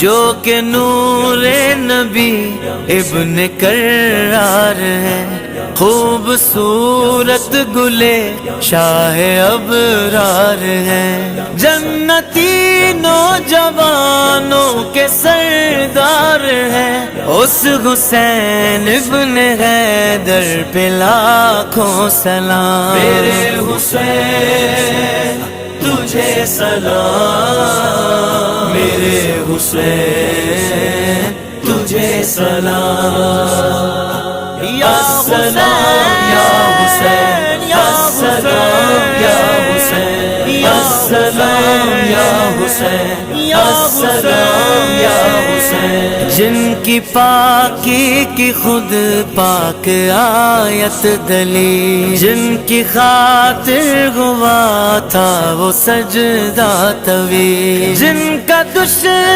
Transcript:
جو کہ نور نبی ابن کرار ہے، خوبصورت گلے شاہ ابرار ہے، جنتی نوجوانوں کے سردار ہے، اس حسین ابن حیدر پہ لاکھوں سلام۔ میرے حسین تجھے سلام، میرے حسین تجھے سلام، یا سلام یا حسین، یا سلام یا حسین، یا سلام یا حسین، یا سلام یا حسین۔ جن کی پاکی کی خود پاک آیت دلی، جن کی خاطر ہوا تھا وہ سجدہ طویل، جن کا دشمن